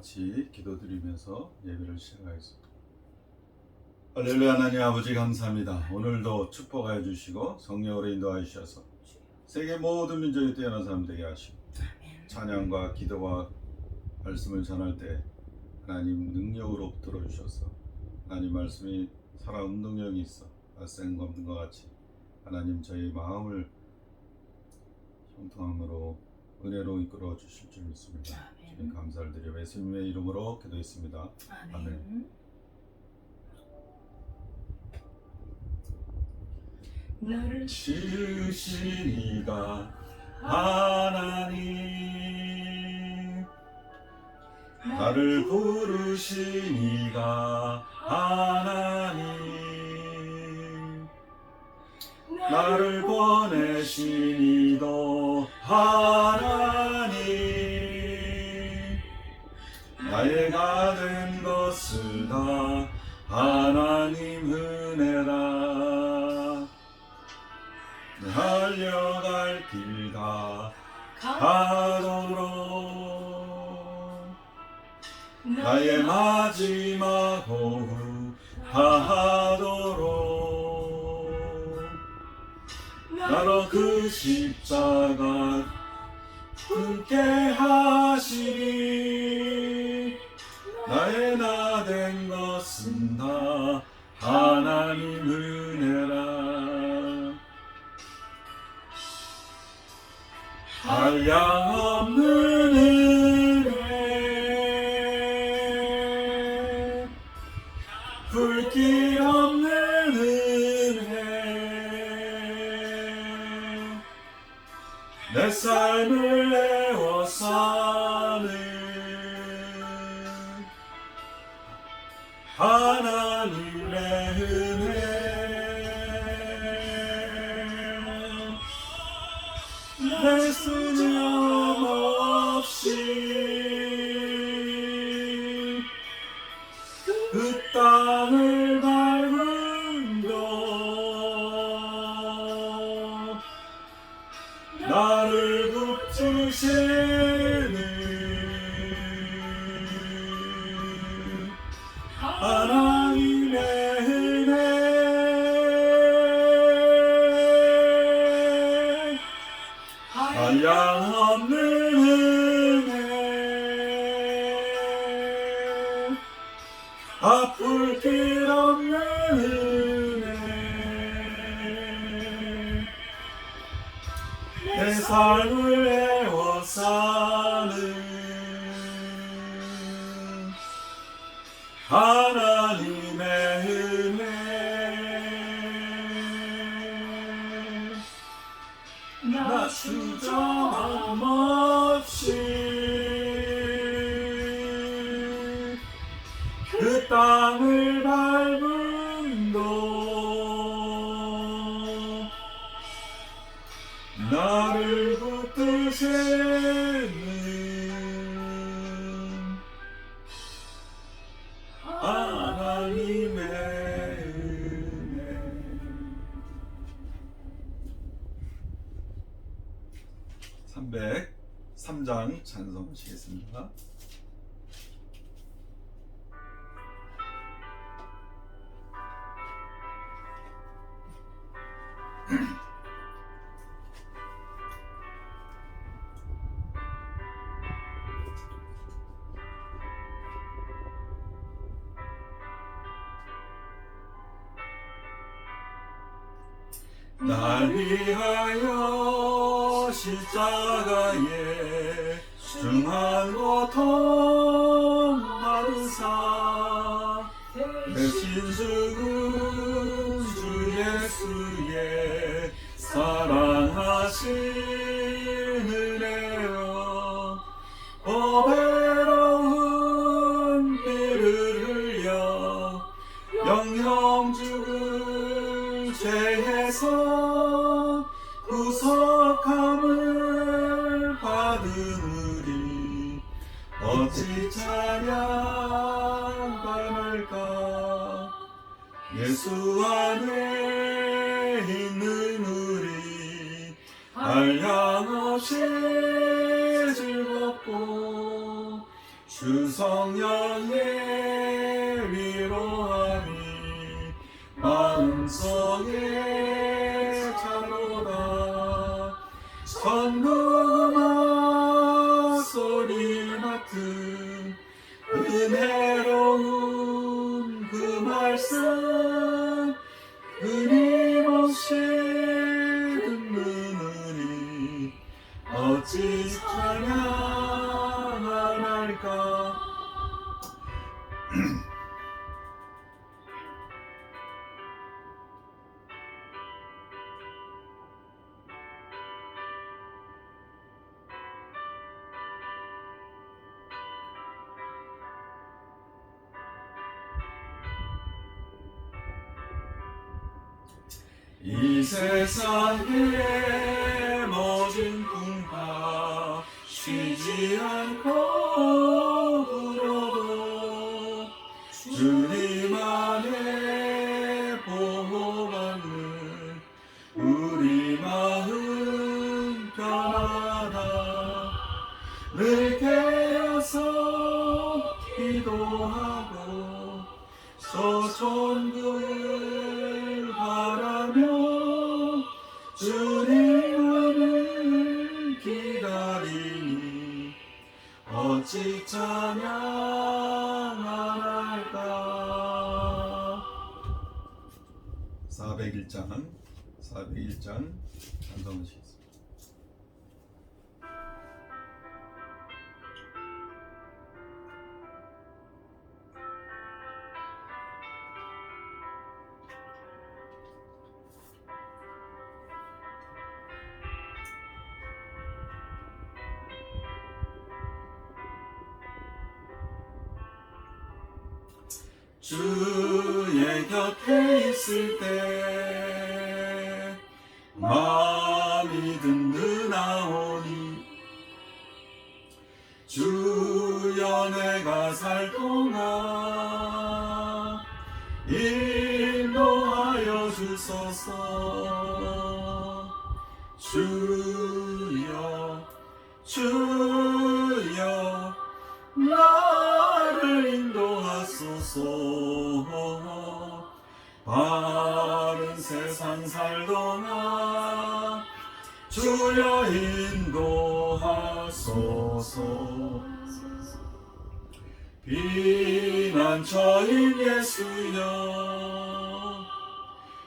같이 기도드리면서 예배를 시작하겠습니다. 할렐루야. 하나님 아버지 감사합니다. 오늘도 축복하여 주시고 성령으로 인도하여 주셔서 세계 모든 민족이 뛰어난 사람 되게 하시고 찬양과 기도와 말씀을 전할 때 하나님 능력으로 붙들어 주셔서 하나님 말씀이 살아 운동력이 있어 발생 없는 것 같이 하나님 저희 마음을 형통함으로 은혜로 이끌어 주실 줄 믿습니다. 주님 감사를 드려 예수님의 이름으로 기도했습니다. 아멘. 나를 지으신 이가 하나님, 나를 부르신 이가 하나님, 나를 보내신 이도 하나님, 나의가 된 것을 다 하나님 은혜라. 달려갈 길 다 가도록 나의 마지막 호흡 다하도록 나로 그 십자가 함께 하시니 나의 나 된 것은 다 하나님 은혜라. 한량없는 은혜, 불길 없는 은혜, 내 삶을 애워 사는 하나님의 은혜. 내 수념 없이 그 땅을 밟은 것 나를 붙드시는 하나님의 은혜. 한량없는 은혜, 아플 길 없는 은혜, 내 삶을 애워 사는 하나님의 은혜. 나 주저함 없이 그 땅을 밟은 것 나를 붙드시는 하나님의 은혜. 303장 찬송하시겠습니다. 날 위하여 십자가에 중한 고통 받으사 대신 죽은 주 예수의 사랑하신 은혜여 보배로운 피를 흘려 영영 죽은 죄에서 구속함을 받은 우리 어찌 찬양받을까. 예수 안에 있는 우리 한량없이 즐겁고 주 성령의 위로하니 마음속에 차도다. 천국음악 소리 맡은 은혜로운 그 말씀 끊임없이 듣느니 어찌 찬양할까. 이 세상의 모진 풍파 쉬지 않고 불어도 주님 안에 보호받는 우리 마음 편하다. 늘 깨어서 기도하고 소천국을 바라며 주님을 기다리니 어찌 찬양 안 할까. 401장 찬송하시겠습니다. 주의 곁에 있을 때 마음이 든든하오니 주여 내가 살 동안 인도하여 주소서. 주여 나를 인도하소서. 바른 세상 살동안 주여 인도하소서. 피난처인 예수여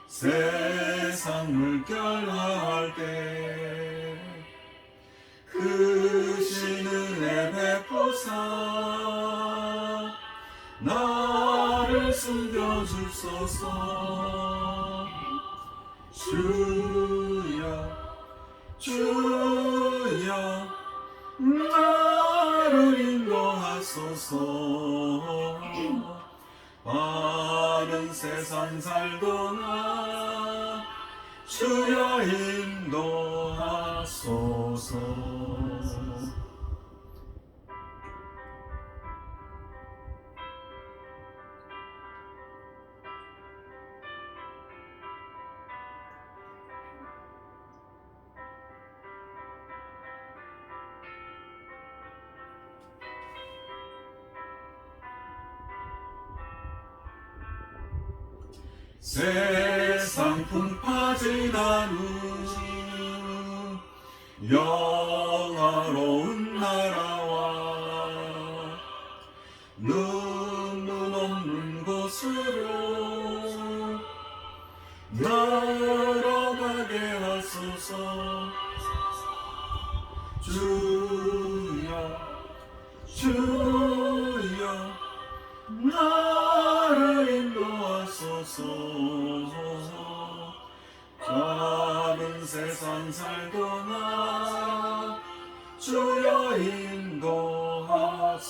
세상 물결할 때 크신 은혜 베푸사 나를 숨겨주소서. 주여 나를 인도하소서. 바른 세상 살동안 주여 인도하소서. 세상 풍파 지난 후 영화로운 나라와 눈물 없는 곳으로 날아가게 하소서. 주여 나를 인도하소서. 좁은 세상 살동안 주여 인도하소서.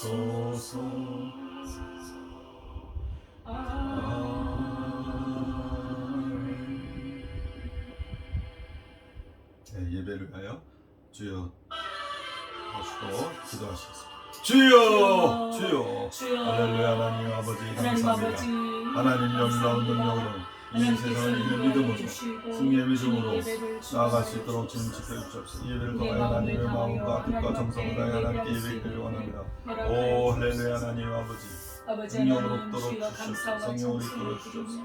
네, 예배를 가요 주여 하시고 기도하시겠습니다. 주여 할렐루야. 하나님 아버지 감사합니다. 하나님 영광 능력으로 이 세상을 이기는 믿음으로 승리의 믿음으로 나아갈 수 있도록 주님 지켜주옵소서. 이 예배를 통하여 하나님의 마음과 뜻과 정성을 다해 하나님께 예배드리기 원합니다. 오 할렐루야. 하나님 아버지 성령으로 붙들어 주시옵소서. 성령으로 이끌어 주시옵소서.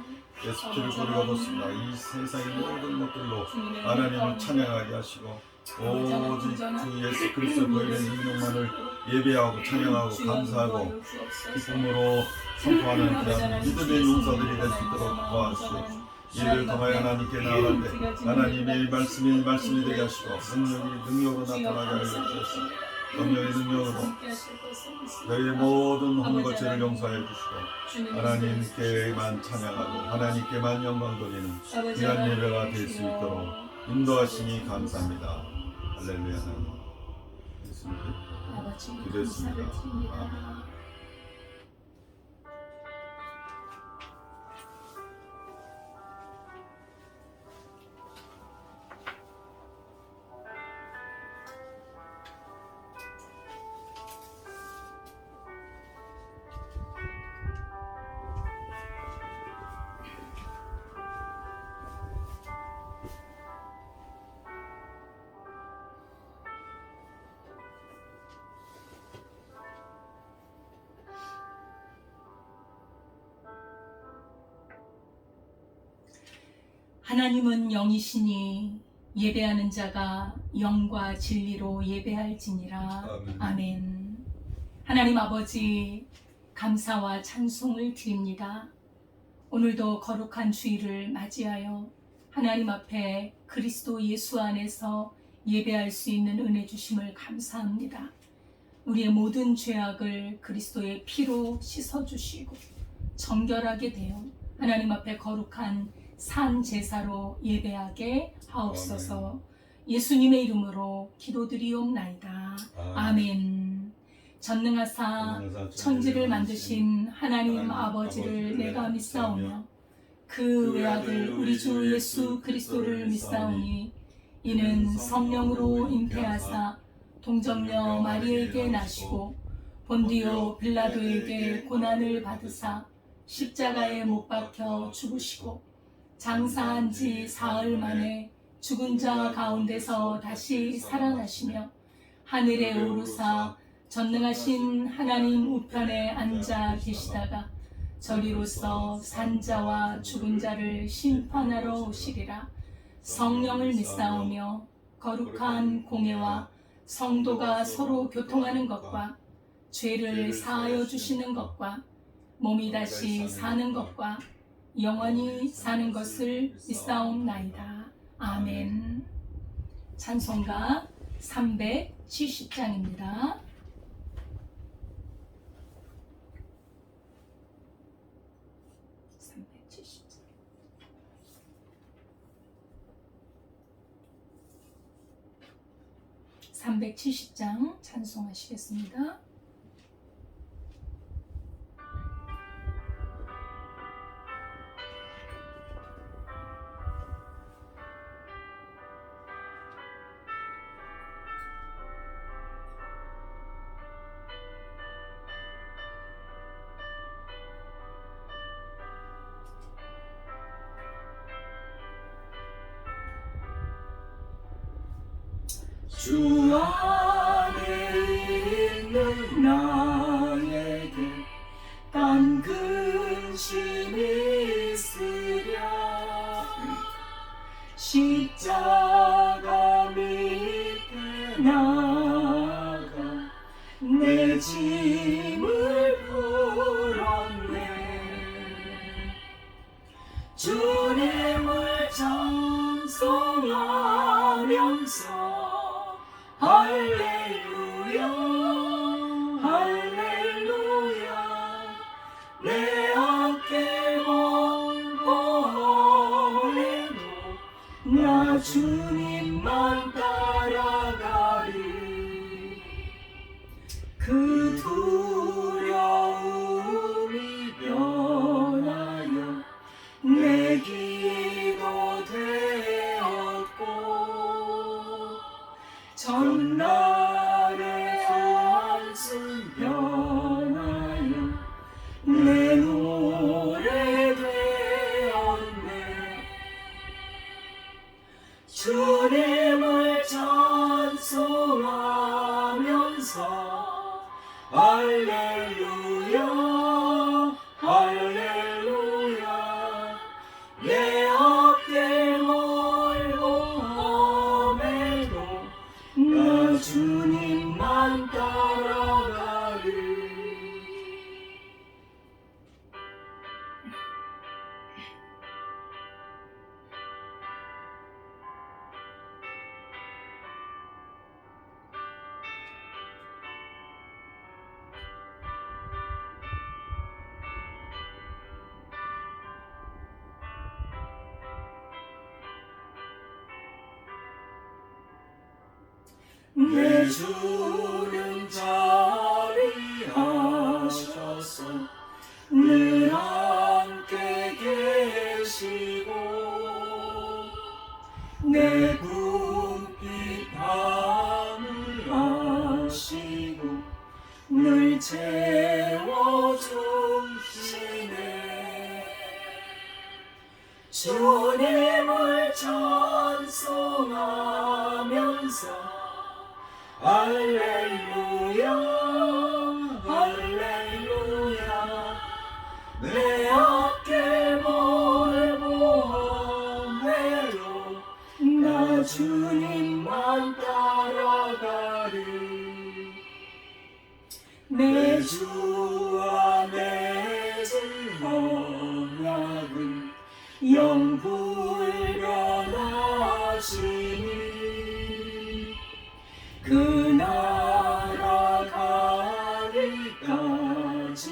예수 피를 뿌리가 뒀습니다. 이 세상의 모든 것들로 하나님을 찬양하게 하시고 오직 주 예수 그리스도 보이는 능력만을 예배하고 찬양하고 감사하고 기쁨으로 선포하는 그런 믿음의 용사들이 될 수 있도록 도와주시옵소서. 예배를 통하여 하나님께 나아갈 때 하나님의 말씀이 되게 하시고 능력으로 나타나게 하여 주옵소서. 성령의 능력으로 너희의 모든 허물과 죄를 용서해 주시고 하나님께만 찬양하고 하나님께만 영광 돌리는 귀한 예배가 될 수 있도록 인도하시니 감사합니다. 할렐루야. 하나님 예수님 기도했습니다. 아멘. 하나님은 영이시니 예배하는 자가 영과 진리로 예배할지니라. 아멘. 하나님 아버지 감사와 찬송을 드립니다. 오늘도 거룩한 주일을 맞이하여 하나님 앞에 그리스도 예수 안에서 예배할 수 있는 은혜 주심을 감사합니다. 우리의 모든 죄악을 그리스도의 피로 씻어주시고 정결하게 되어 하나님 앞에 거룩한 산 제사로 예배하게 하옵소서. 예수님의 이름으로 기도드리옵나이다. 아멘. 전능하사 천지를 만드신 하나님 아버지를 내가 믿사오며 그 외아들 우리 주 예수 그리스도를 믿사오니 이는 성령으로 잉태하사 동정녀 마리에게 나시고 본디오 빌라도에게 고난을 받으사 십자가에 못 박혀 죽으시고 장사한 지 사흘 만에 죽은 자 가운데서 다시 살아나시며 하늘에 오르사 전능하신 하나님 우편에 앉아 계시다가 저리로서 산자와 죽은 자를 심판하러 오시리라. 성령을 믿사오며 거룩한 공예와 성도가 서로 교통하는 것과 죄를 사하여 주시는 것과 몸이 다시 사는 것과 영원히 사는 것을 믿사옵나이다. 아멘. 찬송가 370장입니다. (370장) 찬송하시겠습니다. 주 안에 있는 나에게 딴 근심이 있으랴. 십자가 밑에 나가 내 짐을 풀었네. 주님을 찬송하면서 할렐루야 할렐루야 내 어깨만 보내도 나 주님만 따라가리. 그 두려움이 변하여 내 기도 되었고 전날의 한숨 변하여 내 노래 되었네. 하면서 할렐루야 할렐루야 내 앞길 멀고 험해도 나 주님만 따라가리. 내 주는 자리하셔서 늘 함께 계시고 내 궁핍 하시고 늘 채워주시네. 주님을 찬송하면서 할렐루야 할렐루야 내 앞길 멀고 험해도 나 주님만 따라가리. 내 주 안에 언약은 영불변하시니 그 나라 가기까지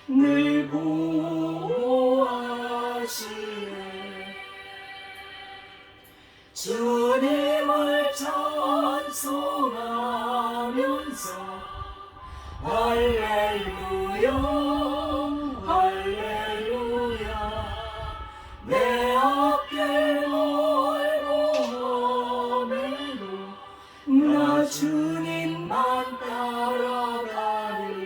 늘 보호하시네. 주님을 찬송하면서 할렐루야 할렐루야 내 앞길 멀고 험해도 나 주님만 따라가리.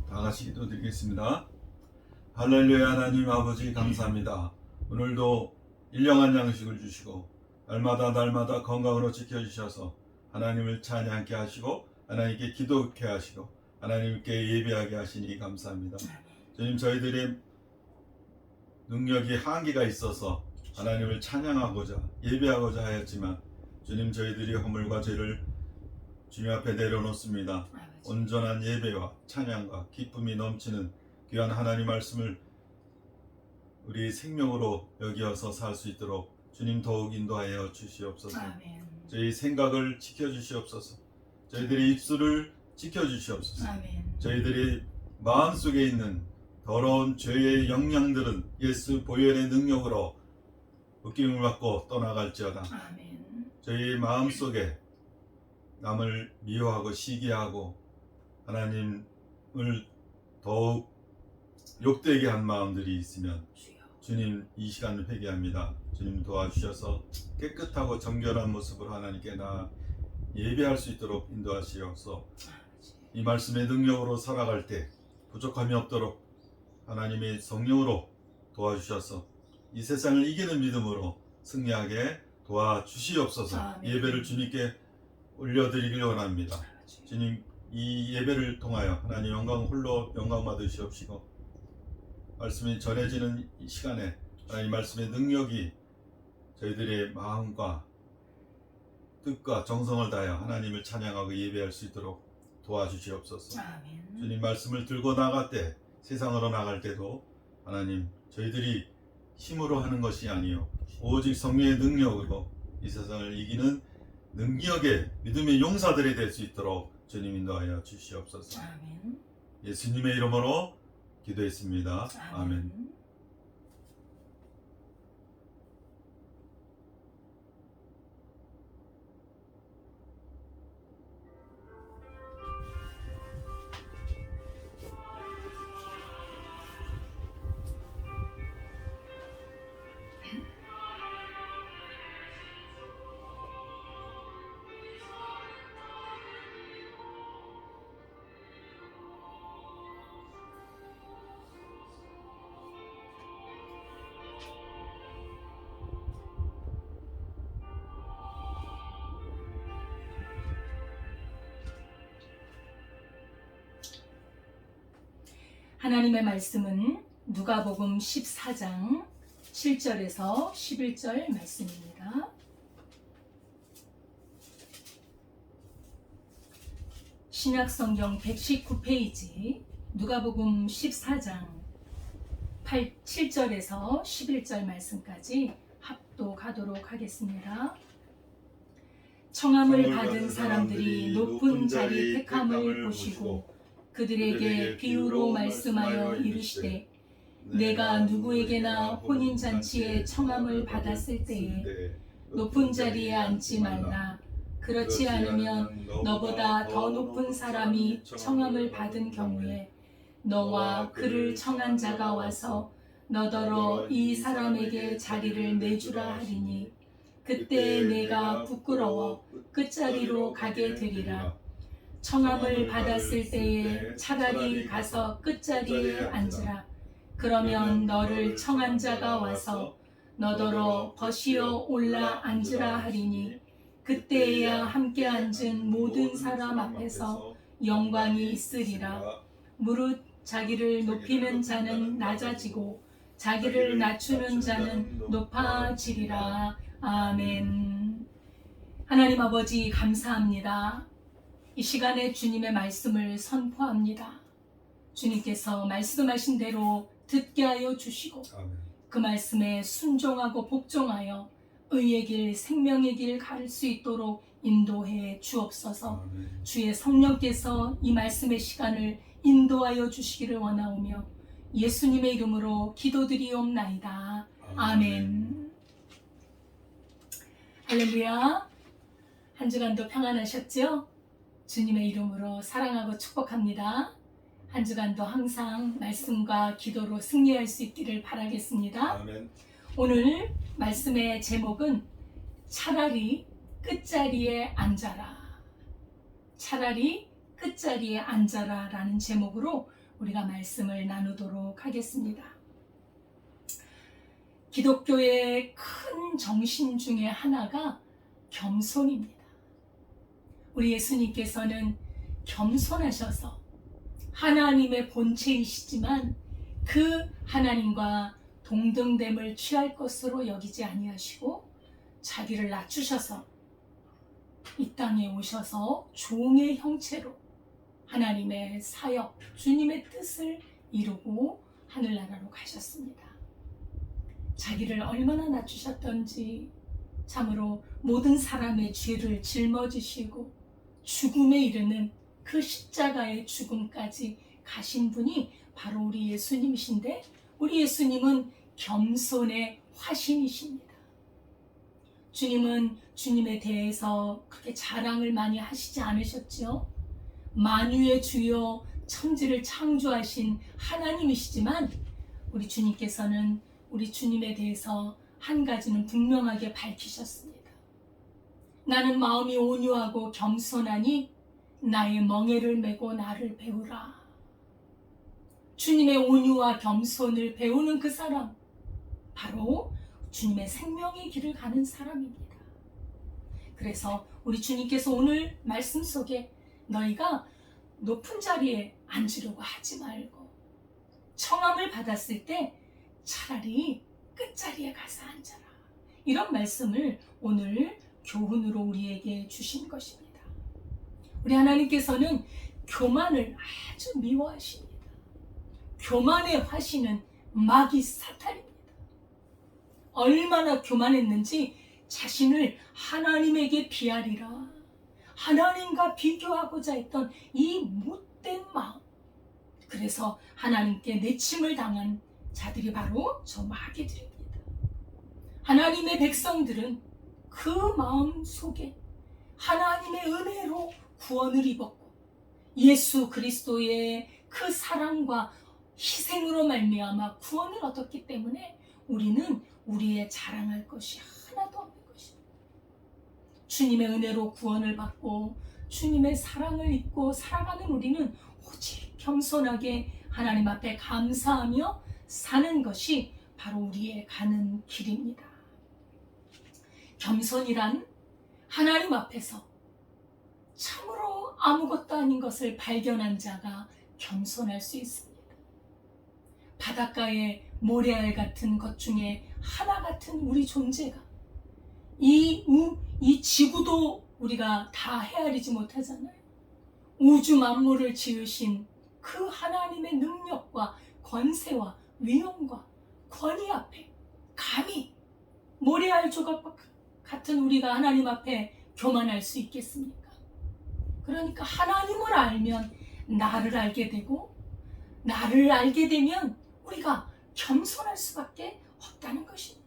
다 같이 기도드리겠습니다. 할렐루야. 하나님 아버지 감사합니다. 오늘도 일용한 양식을 주시고 날마다 건강으로 지켜주셔서 하나님을 찬양케 하시고 하나님께 기도케 하시고 하나님께 예배하게 하시니 감사합니다. 주님, 저희들의 능력이 한계가 있어서 하나님을 찬양하고자 예배하고자 하였지만 주님, 저희들이 허물과 죄를 주님 앞에 내려놓습니다. 온전한 예배와 찬양과 기쁨이 넘치는 귀한 하나님 말씀을 우리 생명으로 여기어서 살 수 있도록 주님 더욱 인도하여 주시옵소서. 아멘. 저희 생각을 지켜주시옵소서. 저희들의 입술을 지켜주시옵소서. 아멘. 저희들이 마음속에 있는 더러운 죄의 영향들은 예수 보혈의 능력으로 으깨임을 받고 떠나갈지어다. 아멘. 저희 마음속에 남을 미워하고 시기하고 하나님을 더욱 욕되게 한 마음들이 있으면 주님, 이 시간을 회개합니다. 주님 도와주셔서 깨끗하고 정결한 모습으로 하나님께 예배할 수 있도록 인도하시옵소서. 이 말씀의 능력으로 살아갈 때 부족함이 없도록 하나님의 성령으로 도와주셔서 이 세상을 이기는 믿음으로 승리하게 도와주시옵소서. 아멘. 예배를 주님께 올려드리길 원합니다. 주님, 이 예배를 통하여 하나님 영광 홀로 영광 받으시옵시고 말씀이 전해지는 이 시간에 하나님 말씀의 능력이 저희들의 마음과 뜻과 정성을 다하여 하나님을 찬양하고 예배할 수 있도록 도와주시옵소서. 아멘. 주님 말씀을 들고 나갈 때, 세상으로 나갈 때도 하나님, 저희들이 힘으로 하는 것이 아니요 오직 성령의 능력으로 이 세상을 이기는 능력의 믿음의 용사들이 될 수 있도록 주님 인도하여 주시옵소서. 아멘. 예수님의 이름으로 기도했습니다. 아멘. 하나님의 말씀은 누가복음 14장 7절에서 11절 말씀입니다. 신약성경 119페이지 누가복음 14장 7절에서 11절 말씀까지 합독하도록 하겠습니다. 청함을 받은 사람들이 높은 자리 택함을 보시고 그들에게 비유로 말씀하여 이르시되 내가 누구에게나 혼인잔치에 청함을 받았을 때에 높은 자리에 앉지 말라. 그렇지 않으면 너보다 더 높은 사람이 청함을 받은 경우에 너와 그를 청한 자가 와서 너더러 이 사람에게 자리를 내주라 하리니 그때 내가 부끄러워 끝자리로 가게 되리라. 청함을 받았을 때에 차라리 가서 끝자리에 앉으라. 그러면 너를 청한 자가 와서 너더러 벗이어 올라 앉으라 하리니 그때에야 함께 앉은 모든 사람 앞에서 영광이 있으리라. 무릇 자기를 높이는 자는 낮아지고 자기를 낮추는 자는 높아지리라. 아멘. 하나님 아버지 감사합니다. 이 시간에 주님의 말씀을 선포합니다. 주님께서 말씀하신 대로 듣게 하여 주시고 그 말씀에 순종하고 복종하여 의의 길 생명의 길 갈 수 있도록 인도해 주옵소서. 주의 성령께서 이 말씀의 시간을 인도하여 주시기를 원하오며 예수님의 이름으로 기도드리옵나이다. 아멘. 할렐루야. 한 주간도 평안하셨죠? 주님의 이름으로 사랑하고 축복합니다. 한 주간도 항상 말씀과 기도로 승리할 수 있기를 바라겠습니다. 아멘. 오늘 말씀의 제목은 차라리 끝자리에 앉아라. 차라리 끝자리에 앉아라 라는 제목으로 우리가 말씀을 나누도록 하겠습니다. 기독교의 큰 정신 중에 하나가 겸손입니다. 우리 예수님께서는 겸손하셔서 하나님의 본체이시지만 그 하나님과 동등됨을 취할 것으로 여기지 아니하시고 자기를 낮추셔서 이 땅에 오셔서 종의 형체로 하나님의 사역, 주님의 뜻을 이루고 하늘나라로 가셨습니다. 자기를 얼마나 낮추셨던지 참으로 모든 사람의 죄를 짊어지시고 죽음에 이르는 그 십자가의 죽음까지 가신 분이 바로 우리 예수님이신데 우리 예수님은 겸손의 화신이십니다. 주님은 주님에 대해서 그렇게 자랑을 많이 하시지 않으셨죠? 만유의 주여 천지를 창조하신 하나님이시지만 우리 주님께서는 우리 주님에 대해서 한 가지는 분명하게 밝히셨습니다. 나는 마음이 온유하고 겸손하니 나의 멍에를 메고 나를 배우라. 주님의 온유와 겸손을 배우는 그 사람, 바로 주님의 생명의 길을 가는 사람입니다. 그래서 우리 주님께서 오늘 말씀 속에 너희가 높은 자리에 앉으려고 하지 말고 청함을 받았을 때 차라리 끝자리에 가서 앉아라. 이런 말씀을 오늘 교훈으로 우리에게 주신 것입니다. 우리 하나님께서는 교만을 아주 미워하십니다. 교만의 화신은 마귀 사탄입니다. 얼마나 교만했는지 자신을 하나님에게 비하리라. 하나님과 비교하고자 했던 이 못된 마음. 그래서 하나님께 내침을 당한 자들이 바로 저 마귀들입니다. 하나님의 백성들은 그 마음 속에 하나님의 은혜로 구원을 입었고 예수 그리스도의 그 사랑과 희생으로 말미암아 구원을 얻었기 때문에 우리는 우리의 자랑할 것이 하나도 없는 것입니다. 주님의 은혜로 구원을 받고 주님의 사랑을 입고 살아가는 우리는 오직 겸손하게 하나님 앞에 감사하며 사는 것이 바로 우리의 가는 길입니다. 겸손이란 하나님 앞에서 참으로 아무것도 아닌 것을 발견한 자가 겸손할 수 있습니다. 바닷가의 모래알 같은 것 중에 하나 같은 우리 존재가 이 지구도 우리가 다 헤아리지 못하잖아요. 우주 만물을 지으신 그 하나님의 능력과 권세와 위엄과 권위 앞에 감히 모래알 조각 같은 우리가 하나님 앞에 교만할 수 있겠습니까? 그러니까 하나님을 알면 나를 알게 되고, 나를 알게 되면 우리가 겸손할 수밖에 없다는 것입니다.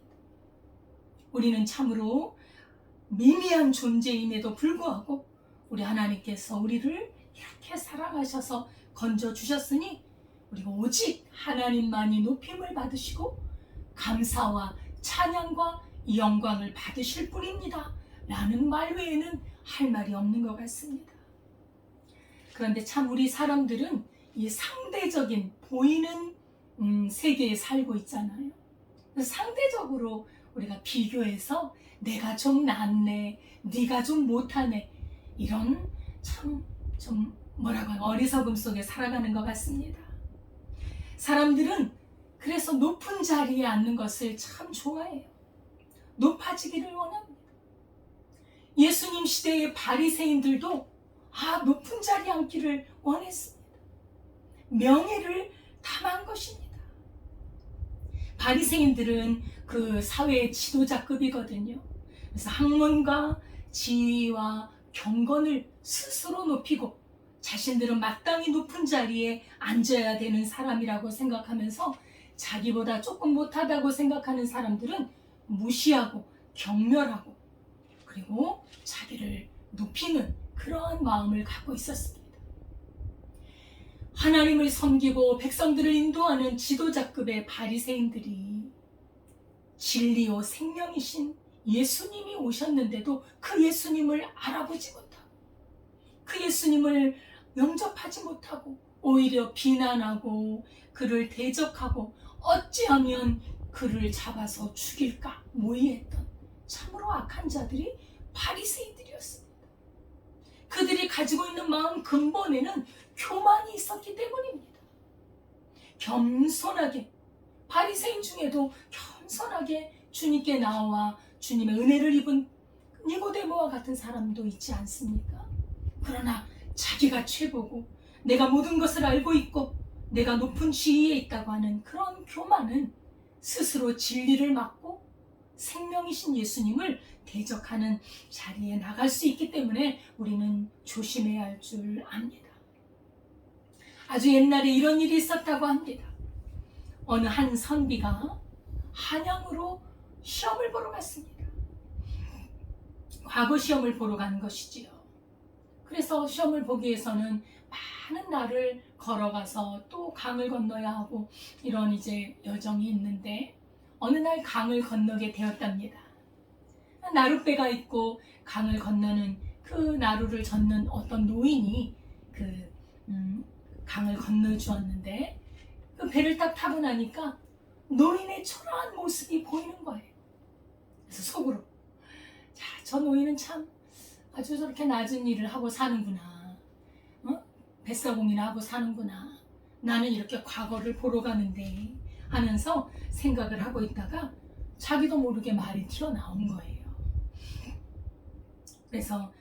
우리는 참으로 미미한 존재임에도 불구하고 우리 하나님께서 우리를 이렇게 사랑하셔서 건져주셨으니 우리가 오직 하나님만이 높임을 받으시고 감사와 찬양과 영광을 받으실 뿐입니다 라는 말 외에는 할 말이 없는 것 같습니다. 그런데 참 우리 사람들은 이 상대적인 보이는 세계에 살고 있잖아요. 그래서 상대적으로 우리가 비교해서 내가 좀 낫네, 네가 좀 못하네, 이런 참 좀 뭐라고 하나 어리석음 속에 살아가는 것 같습니다. 사람들은 그래서 높은 자리에 앉는 것을 참 좋아해요. 높아지기를 원합니다. 예수님 시대의 바리새인들도 높은 자리에 앉기를 원했습니다. 명예를 탐한 것입니다. 바리새인들은 그 사회의 지도자급이거든요. 그래서 학문과 지위와 경건을 스스로 높이고 자신들은 마땅히 높은 자리에 앉아야 되는 사람이라고 생각하면서 자기보다 조금 못하다고 생각하는 사람들은 무시하고 경멸하고 그리고 자기를 높이는 그러한 마음을 갖고 있었습니다. 하나님을 섬기고 백성들을 인도하는 지도자급의 바리새인들이 진리요 생명이신 예수님이 오셨는데도 그 예수님을 알아보지 못하고 그 예수님을 영접하지 못하고 오히려 비난하고 그를 대적하고 어찌하면 그를 잡아서 죽일까 모의했던 참으로 악한 자들이 바리새인들이었습니다. 그들이 가지고 있는 마음 근본에는 교만이 있었기 때문입니다. 겸손하게, 바리새인 중에도 겸손하게 주님께 나와 주님의 은혜를 입은 니고데모와 같은 사람도 있지 않습니까? 그러나 자기가 최고고 내가 모든 것을 알고 있고 내가 높은 지위에 있다고 하는 그런 교만은 스스로 진리를 막고 생명이신 예수님을 대적하는 자리에 나갈 수 있기 때문에 우리는 조심해야 할 줄 압니다. 아주 옛날에 이런 일이 있었다고 합니다. 어느 한 선비가 한양으로 시험을 보러 갔습니다. 과거 시험을 보러 간 것이지요. 그래서 시험을 보기 위해서는 많은 날을 걸어가서 또 강을 건너야 하고 이런 이제 여정이 있는데 어느 날 강을 건너게 되었답니다. 나룻배가 있고 강을 건너는 그 나루를 젓는 어떤 노인이 강을 건너주었는데 그 배를 딱 타고 나니까 노인의 초라한 모습이 보이는 거예요. 그래서 속으로 저 노인은 참 아주 저렇게 낮은 일을 하고 사는구나. 뱃사공이나 하고 사는구나. 나는 이렇게 과거를 보러 가는데 하면서 생각을 하고 있다가 자기도 모르게 말이 튀어나온 거예요. 그래서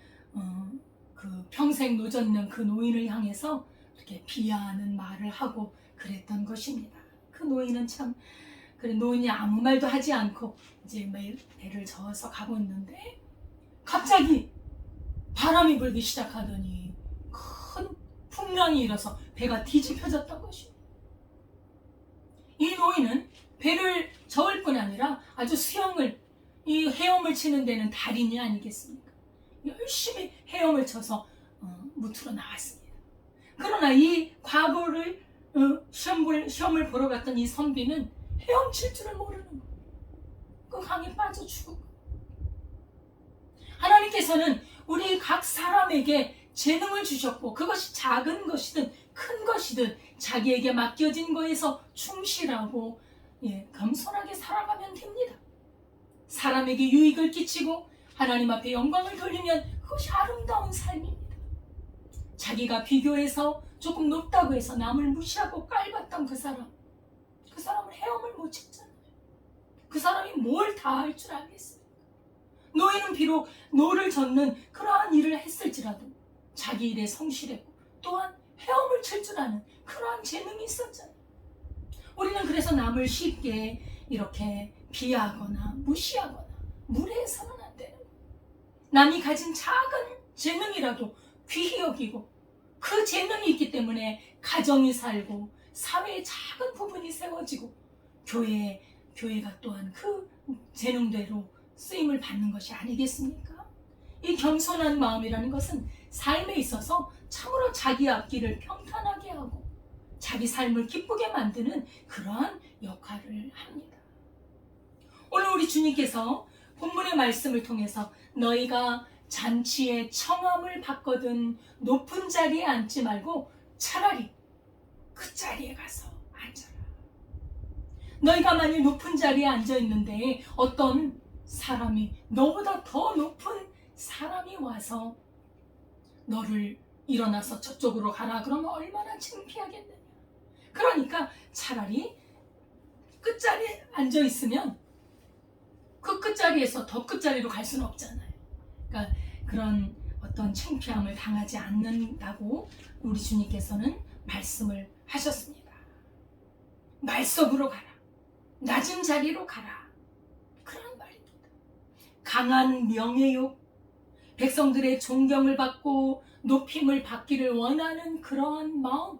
그 평생 노젓는 그 노인을 향해서 이렇게 비하하는 말을 하고 그랬던 것입니다. 그 노인은 참 그래 노인이 아무 말도 하지 않고 이제 매일 배를 저어서 가고 있는데 갑자기 바람이 불기 시작하더니 큰 풍랑이 일어서 배가 뒤집혀졌던 것입니다. 이 노인은 배를 저을 뿐 아니라 아주 이 헤엄을 치는 데는 달인이 아니겠습니까? 열심히 헤엄을 쳐서 무트로 나왔습니다. 그러나 이 과거를 시험을 보러 갔던 이 선비는 헤엄칠 줄을 모르는 거예요. 그 강에 빠져 죽은 거예요. 하나님께서는 우리 각 사람에게 재능을 주셨고 그것이 작은 것이든 큰 것이든 자기에게 맡겨진 거에서 충실하고 겸손하게 살아가면 됩니다. 사람에게 유익을 끼치고 하나님 앞에 영광을 돌리면 그것이 아름다운 삶입니다. 자기가 비교해서 조금 높다고 해서 남을 무시하고 깔봤던 그 사람, 못 찾잖아요. 그 사람이 뭘 다 할 줄 알겠어요. 노인은 비록 노를 젓는 그러한 일을 했을지라도 자기 일에 성실했고 또한 헤엄을 칠 줄 아는 그러한 재능이 있었잖아요. 우리는 그래서 남을 쉽게 이렇게 비하하거나 무시하거나 무례해서는 안 되는 거예요. 남이 가진 작은 재능이라도 귀히 여기고 그 재능이 있기 때문에 가정이 살고 사회의 작은 부분이 세워지고 교회가 또한 그 재능대로 쓰임을 받는 것이 아니겠습니까? 이 겸손한 마음이라는 것은 삶에 있어서 참으로 자기 앞길을 평탄하게 하고 자기 삶을 기쁘게 만드는 그러한 역할을 합니다. 오늘 우리 주님께서 본문의 말씀을 통해서 너희가 잔치에 청함을 받거든 높은 자리에 앉지 말고 차라리 그 자리에 가서 앉아라. 너희가 만일 높은 자리에 앉아 있는데 어떤 사람이 너보다 더 높은 사람이 와서 너를 일어나서 저쪽으로 가라 그러면 얼마나 창피하겠느냐. 그러니까 차라리 끝자리에 앉아 있으면 그 끝자리에서 더 끝자리로 갈 수는 없잖아요. 그러니까 그런 어떤 창피함을 당하지 않는다고 우리 주님께서는 말씀을 하셨습니다. 말석으로 가라. 낮은 자리로 가라. 그런 말입니다. 강한 명예욕, 백성들의 존경을 받고 높임을 받기를 원하는 그러한 마음,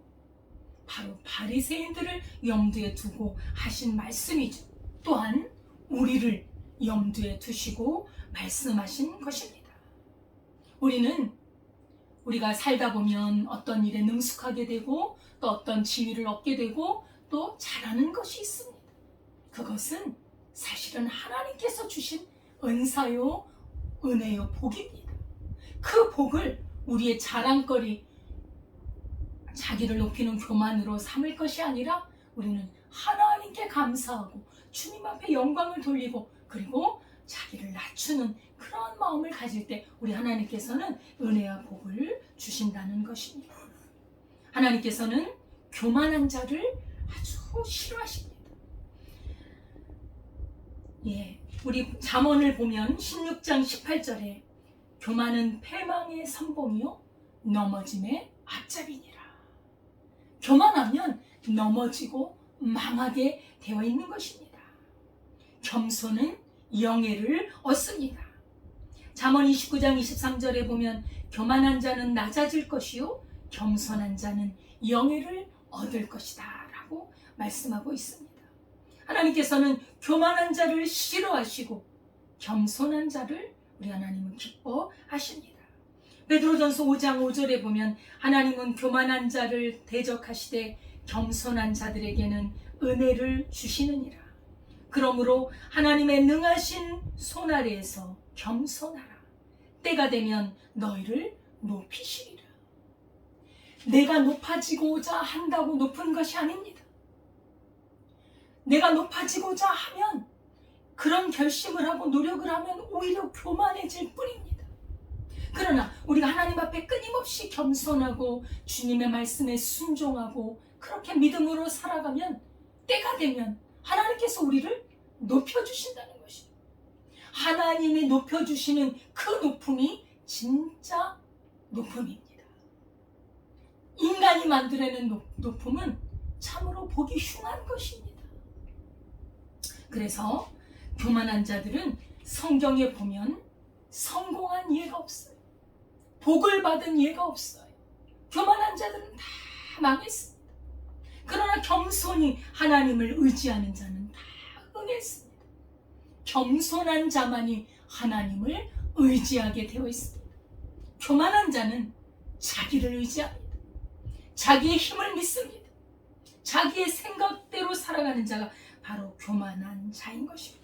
바로 바리새인들을 염두에 두고 하신 말씀이죠. 또한 우리를 염두에 두시고 말씀하신 것입니다. 우리가 살다 보면 어떤 일에 능숙하게 되고 또 어떤 지위를 얻게 되고 또 잘하는 것이 있습니다. 그것은 사실은 하나님께서 주신 은사요, 은혜요, 복입니다. 그 복을 우리의 자랑거리, 자기를 높이는 교만으로 삼을 것이 아니라 우리는 하나님께 감사하고 주님 앞에 영광을 돌리고 그리고 자기를 낮추는 그런 마음을 가질 때 우리 하나님께서는 은혜와 복을 주신다는 것입니다. 하나님께서는 교만한 자를 아주 싫어하십니다. 우리 잠언을 보면 16장 18절에 교만은 패망의 선봉이요 넘어짐의 앞잡이니라. 교만하면 넘어지고 망하게 되어 있는 것입니다. 겸손은 영예를 얻습니다. 잠언 29장 23절에 보면 교만한 자는 낮아질 것이요 겸손한 자는 영예를 얻을 것이다 라고 말씀하고 있습니다. 하나님께서는 교만한 자를 싫어하시고 겸손한 자를 우리 하나님은 기뻐하십니다. 베드로전서 5장 5절에 보면 하나님은 교만한 자를 대적하시되 겸손한 자들에게는 은혜를 주시느니라. 그러므로 하나님의 능하신 손 아래에서 겸손하라. 때가 되면 너희를 높이시리라. 내가 높아지고자 한다고 높은 것이 아닙니다. 내가 높아지고자 하면 그런 결심을 하고 노력을 하면 오히려 교만해질 뿐입니다. 그러나 우리가 하나님 앞에 끊임없이 겸손하고 주님의 말씀에 순종하고 그렇게 믿음으로 살아가면 때가 되면 하나님께서 우리를 높여주신다는 것입니다. 하나님이 높여주시는 그 높음이 진짜 높음입니다. 인간이 만들어낸 높음은 참으로 보기 흉한 것입니다. 그래서 교만한 자들은 성경에 보면 성공한 예가 없어요. 복을 받은 예가 없어요. 교만한 자들은 다 망했습니다. 그러나 겸손히 하나님을 의지하는 자는 다 응했습니다. 겸손한 자만이 하나님을 의지하게 되어 있습니다. 교만한 자는 자기를 의지합니다. 자기의 힘을 믿습니다. 자기의 생각대로 살아가는 자가 바로 교만한 자인 것입니다.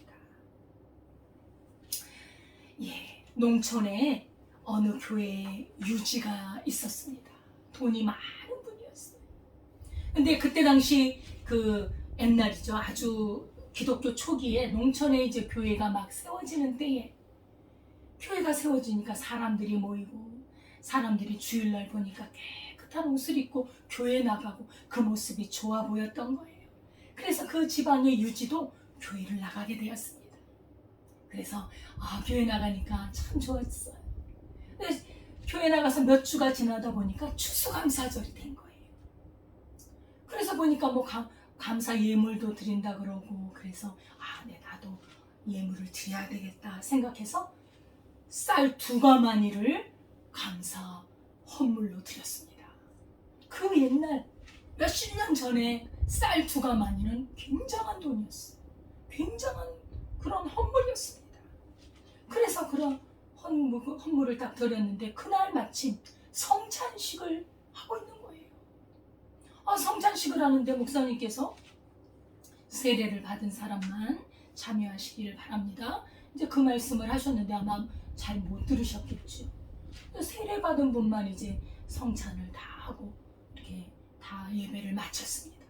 농촌에 어느 교회에 유지가 있었습니다. 돈이 많은 분이었어요. 근데 그때 당시 옛날이죠. 아주 기독교 초기에 농촌에 이제 교회가 막 세워지는 때에 교회가 세워지니까 사람들이 모이고 사람들이 주일날 보니까 깨끗한 옷을 입고 교회에 나가고 그 모습이 좋아 보였던 거예요. 그래서 그 지방의 유지도 교회를 나가게 되었습니다. 그래서 교회 나가니까 참 좋았어요. 근데 교회 나가서 몇 주가 지나다 보니까 추수감사절이 된 거예요. 그래서 보니까 뭐 감사 예물도 드린다 그러고, 그래서 네, 나도 예물을 드려야 되겠다 생각해서 쌀 2가마니를 감사 헌물로 드렸습니다. 그 옛날 몇십 년 전에 쌀 2가마니는 굉장한 돈이었어요. 굉장한 그런 헌물이었습니다. 그래서 그런 헌물을 딱 드렸는데 그날 마침 성찬식을 하고 있는 거예요. 성찬식을 하는데 목사님께서 세례를 받은 사람만 참여하시기를 바랍니다. 이제 그 말씀을 하셨는데 아마 잘 못 들으셨겠죠. 세례 받은 분만 이제 성찬을 다 하고 이렇게 다 예배를 마쳤습니다.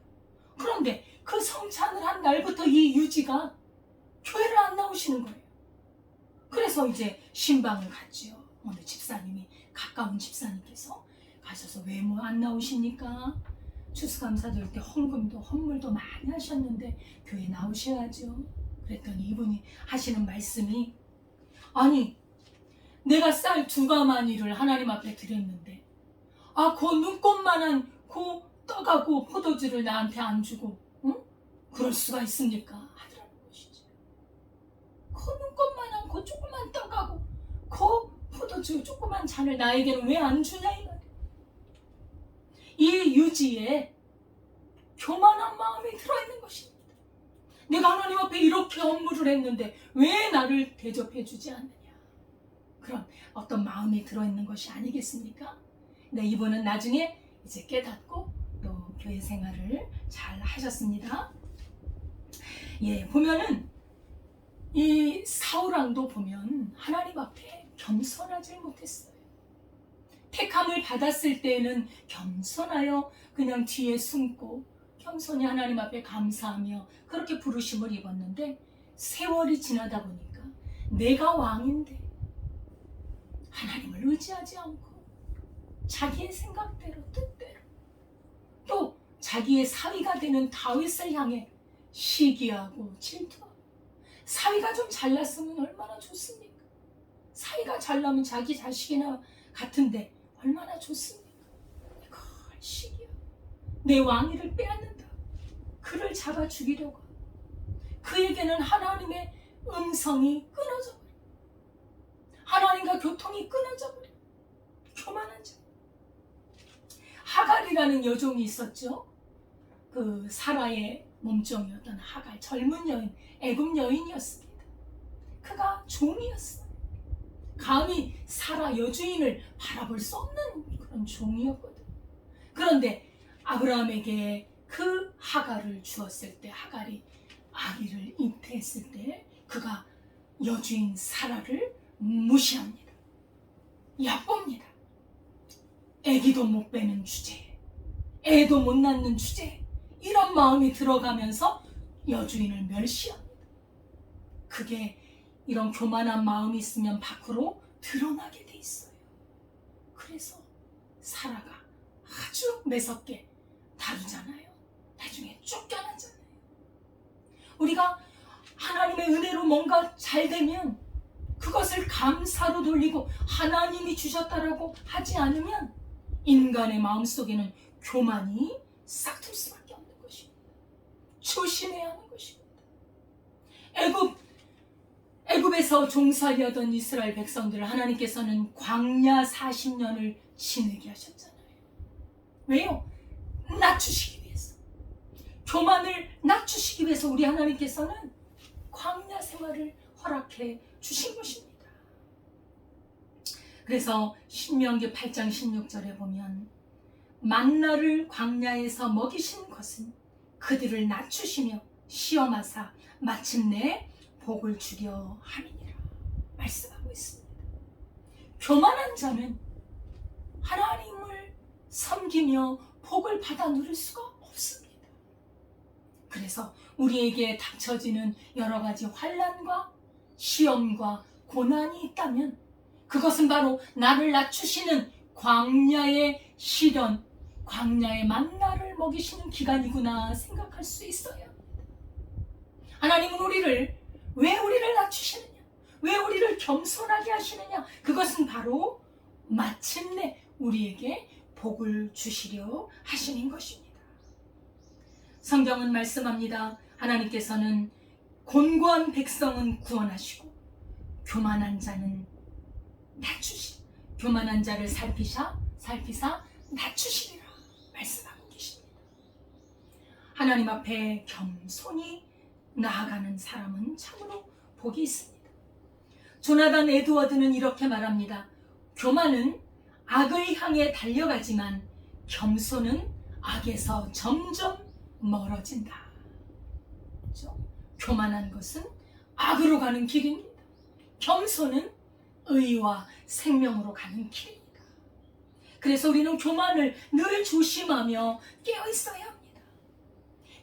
그런데 그 성찬을 한 날부터 이 유지가 교회를 안 나오시는 거예요. 그래서 이제 신방을 갔죠. 어느 집사님이, 가까운 집사님께서 가셔서 왜 뭐 안 나오십니까? 추수감사절 때 헌금도 헌물도 많이 하셨는데 교회 나오셔야죠. 그랬더니 이분이 하시는 말씀이, 아니 내가 쌀 2가마니를 하나님 앞에 드렸는데 그 눈꽃만한 그 떡하고 포도주를 나한테 안 주고 그럴 수가 있습니까? 하더라는 것이죠. 그 눈꽃만한 그 조그만 떡하고 그 포도주 조그만 잔을 나에게는 왜 안 주냐 이 말이에요. 이 유지에 교만한 마음이 들어있는 것입니다. 내가 하나님 앞에 이렇게 업무를 했는데 왜 나를 대접해 주지 않느냐, 그런 어떤 마음이 들어있는 것이 아니겠습니까? 근데 이분은 나중에 이제 깨닫고 또 교회 생활을 잘 하셨습니다. 보면은 이 사울왕도 보면 하나님 앞에 겸손하지 못했어요. 택함을 받았을 때에는 겸손하여 그냥 뒤에 숨고 겸손히 하나님 앞에 감사하며 그렇게 부르심을 입었는데, 세월이 지나다 보니까 내가 왕인데 하나님을 의지하지 않고 자기의 생각대로 뜻대로 또 자기의 사위가 되는 다윗을 향해 시기하고 질투하고, 사위가 좀 잘났으면 얼마나 좋습니까? 사위가 잘나면 자기 자식이나 같은데 얼마나 좋습니까? 그걸 시기하고 내 왕위를 빼앗는다, 그를 잡아 죽이려고 하고, 그에게는 하나님의 음성이 끊어져 버려, 하나님과 교통이 끊어져 버려. 교만한 자. 하갈이라는 여종이 있었죠. 그 사라의 몸종이었던 하갈, 젊은 여인, 애굽 여인이었습니다. 그가 종이었어요. 감히 사라 여주인을 바라볼 수 없는 그런 종이었거든. 그런데 아브라함에게 그 하갈을 주었을 때, 하갈이 아기를 잉태했을 때 그가 여주인 사라를 무시합니다. 얕봅니다. 애기도 못 빼는 주제에, 애도 못 낳는 주제에 이런 마음이 들어가면서 여주인을 멸시합니다. 그게 이런 교만한 마음이 있으면 밖으로 드러나게 돼 있어요. 그래서 사라가 아주 매섭게 다루잖아요. 나중에 쫓겨나잖아요. 우리가 하나님의 은혜로 뭔가 잘 되면 그것을 감사로 돌리고 하나님이 주셨다라고 하지 않으면 인간의 마음속에는 교만이 싹틀 수밖에 없는 것입니다. 조심해야 하는 것입니다. 애굽에서 종살이 하던 이스라엘 백성들을 하나님께서는 광야 40년을 지내게 하셨잖아요. 왜요? 낮추시기 위해서. 교만을 낮추시기 위해서 우리 하나님께서는 광야 생활을 허락해 주신 것입니다. 그래서 신명기 8장 16절에 보면 만나를 광야에서 먹이신 것은 그들을 낮추시며 시험하사 마침내 복을 주려 함이니라 말씀하고 있습니다. 교만한 자는 하나님을 섬기며 복을 받아 누릴 수가 없습니다. 그래서 우리에게 닥쳐지는 여러 가지 환난과 시험과 고난이 있다면 그것은 바로 나를 낮추시는 광야의 시련, 광야의 만나를 먹이시는 기간이구나 생각할 수 있어요. 하나님은 왜 우리를 낮추시느냐? 왜 우리를 겸손하게 하시느냐? 그것은 바로 마침내 우리에게 복을 주시려 하시는 것입니다. 성경은 말씀합니다. 하나님께서는 곤고한 백성은 구원하시고 교만한 자는 교만한 자를 살피사 낮추시리라 말씀하고 계십니다. 하나님 앞에 겸손히 나아가는 사람은 참으로 복이 있습니다. 조나단 에드워드는 이렇게 말합니다. 교만은 악을 향해 달려가지만 겸손은 악에서 점점 멀어진다. 그렇죠? 교만한 것은 악으로 가는 길입니다. 겸손은 의와 생명으로 가는 길입니다. 그래서 우리는 교만을 늘 조심하며 깨어 있어야 합니다.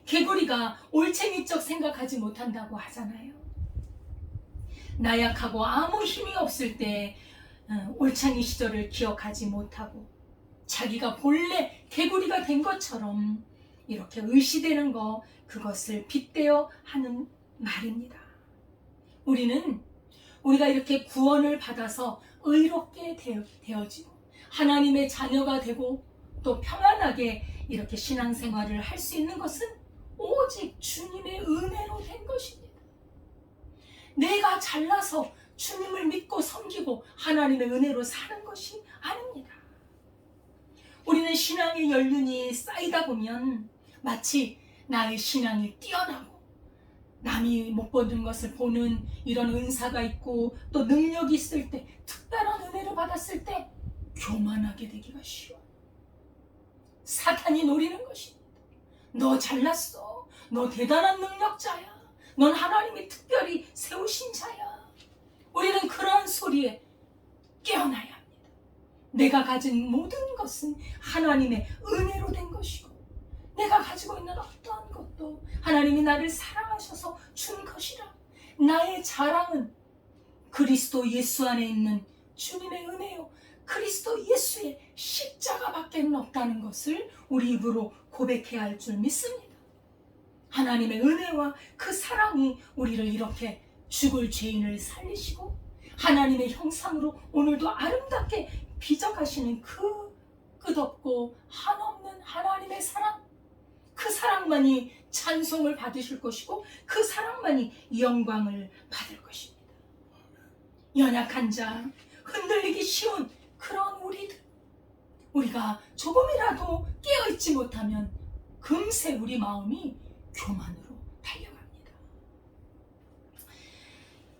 개구리가 올챙이적 생각하지 못한다고 하잖아요. 나약하고 아무 힘이 없을 때 올챙이 시절을 기억하지 못하고 자기가 본래 개구리가 된 것처럼 이렇게 의시되는 거, 그것을 빗대어 하는 말입니다. 우리가 이렇게 구원을 받아서 의롭게 되어지고 하나님의 자녀가 되고 또 평안하게 이렇게 신앙생활을 할 수 있는 것은 오직 주님의 은혜로 된 것입니다. 내가 잘나서 주님을 믿고 섬기고 하나님의 은혜로 사는 것이 아닙니다. 우리는 신앙의 연륜이 쌓이다 보면 마치 나의 신앙이 뛰어나고 남이 못 보는 것을 보는 이런 은사가 있고 또 능력이 있을 때, 특별한 은혜를 받았을 때 교만하게 되기가 쉬워. 사탄이 노리는 것입니다. 너 잘났어. 너 대단한 능력자야. 넌 하나님이 특별히 세우신 자야. 우리는 그러한 소리에 깨어나야 합니다. 내가 가진 모든 것은 하나님의 은혜로 된 것이고 내가 가지고 있는 어떠한 것도 하나님이 나를 사랑하셔서 준 것이라. 나의 자랑은 그리스도 예수 안에 있는 주님의 은혜요, 그리스도 예수의 십자가밖에 없다는 것을 우리 입으로 고백해야 할 줄 믿습니다. 하나님의 은혜와 그 사랑이 우리를 이렇게 죽을 죄인을 살리시고 하나님의 형상으로 오늘도 아름답게 빚어가시는 그 끝없고 한없는 하나님의 사랑, 그 사랑만이 찬송을 받으실 것이고 그 사랑만이 영광을 받을 것입니다. 연약한 자, 흔들리기 쉬운 그런 우리가 조금이라도 깨어있지 못하면 금세 우리 마음이 교만으로 달려갑니다.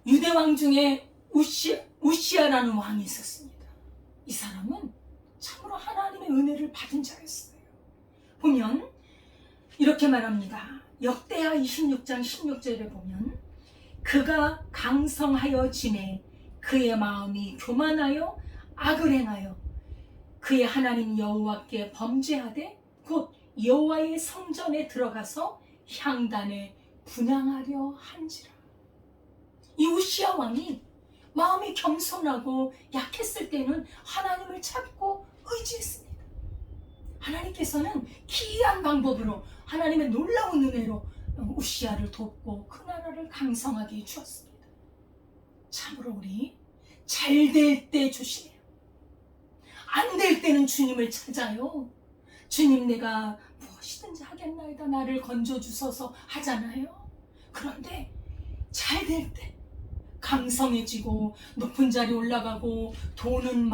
유대왕 중에 우시아라는 왕이 있었습니다. 이 사람은 참으로 하나님의 은혜를 받은 자였어요. 보면 이렇게 말합니다. 역대하 26장 16절에 보면 그가 강성하여 지내 그의 마음이 교만하여 악을 행하여 그의 하나님 여호와께 범죄하되 곧 여호와의 성전에 들어가서 향단에 분향하려 한지라. 이 우시아 왕이 마음이 겸손하고 약했을 때는 하나님을 찾고 의지했습니다. 하나님께서는 기이한 방법으로 하나님의 놀라운 은혜로 우시아를 돕고 그 나라를 강성하게 해주었습니다. 참으로 우리 잘 될 때 조심해요. 안 될 때는 주님을 찾아요. 주님, 내가 무엇이든지 하겠나이다, 나를 건져주소서 하잖아요. 그런데 잘 될 때 강성해지고 높은 자리 올라가고 돈은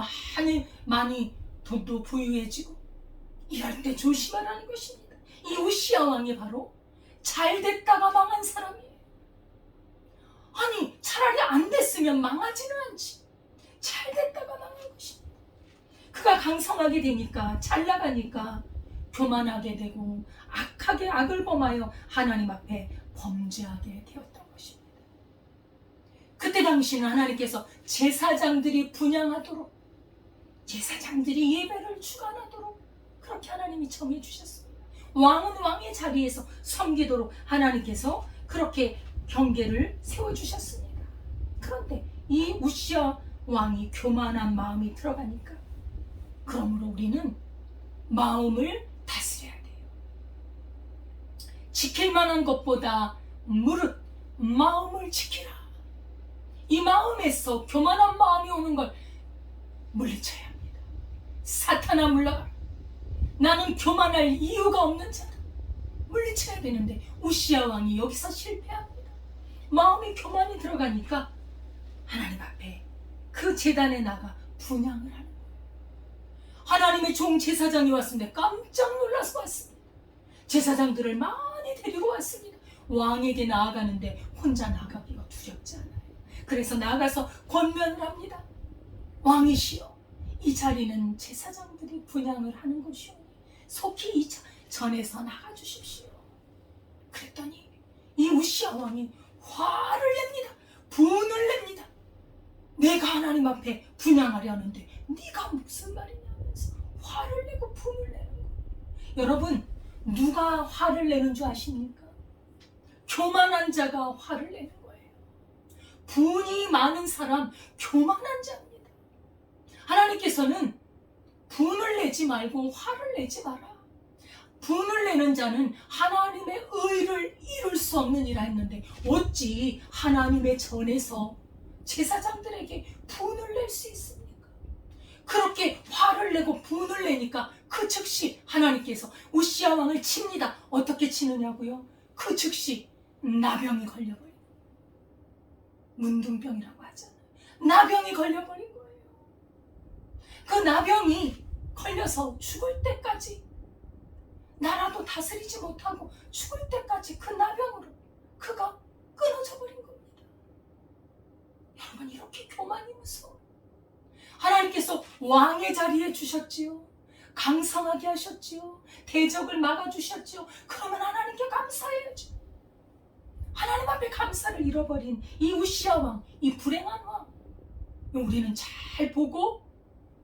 많이 돈도 부유해지고 이럴 때 조심하라는 것입니다. 이 우시아 왕이 바로 잘 됐다가 망한 사람이에요. 아니, 차라리 안 됐으면 망하지는 않지. 잘 됐다가 망한 것입니다. 그가 강성하게 되니까, 잘 나가니까 교만하게 되고 악하게 악을 범하여 하나님 앞에 범죄하게 되었던 것입니다. 그때 당시는 하나님께서 제사장들이 분향하도록, 제사장들이 예배를 주관하도록 그렇게 하나님이 정해주셨습니다. 왕은 왕의 자리에서 섬기도록 하나님께서 그렇게 경계를 세워주셨습니다. 그런데 이 우시아 왕이 교만한 마음이 들어가니까, 그러므로 우리는 마음을 다스려야 돼요. 지킬 만한 것보다 무릇 마음을 지키라. 이 마음에서 교만한 마음이 오는 걸 물리쳐야 합니다. 사탄아 물러가라. 나는 교만할 이유가 없는 자다. 물리쳐야 되는데 우시야 왕이 여기서 실패합니다. 마음에 교만이 들어가니까 하나님 앞에 그 제단에 나가 분향을 하는 거예요. 하나님의 종 제사장이 왔는데 깜짝 놀라서 왔습니다. 제사장들을 많이 데리고 왔습니다. 왕에게 나아가는데 혼자 나가기가 두렵지 않아요. 그래서 나가서 권면을 합니다. 왕이시여, 이 자리는 제사장들이 분향을 하는 곳이오니 속히 이 전에서 나가주십시오. 그랬더니 이 우시야 왕이 화를 냅니다. 분을 냅니다. 내가 하나님 앞에 분향하려는데 네가 무슨 말이냐 하면서 화를 내고 분을 내는 거예요. 여러분, 누가 화를 내는 줄 아십니까? 교만한 자가 화를 내는 거예요. 분이 많은 사람, 교만한 자입니다. 하나님께서는 분을 내지 말고 화를 내지 마라. 분을 내는 자는 하나님의 의를 이룰 수 없는 이라 했는데 어찌 하나님의 전에서 제사장들에게 분을 낼 수 있습니까? 그렇게 화를 내고 분을 내니까 그 즉시 하나님께서 우시야 왕을 칩니다. 어떻게 치느냐고요? 그 즉시 나병이 걸려버린 거예요. 문둥병이라고 하잖아요. 나병이 걸려버린 거예요. 그 나병이 걸려서 죽을 때까지, 나라도 다스리지 못하고 죽을 때까지 그 나병으로 그가 끊어져 버린 겁니다. 여러분, 이렇게 교만이 무서워요. 하나님께서 왕의 자리에 주셨지요. 강성하게 하셨지요. 대적을 막아주셨지요. 그러면 하나님께 감사해야죠. 하나님 앞에 감사를 잃어버린 이 우시야 왕, 이 불행한 왕, 우리는 잘 보고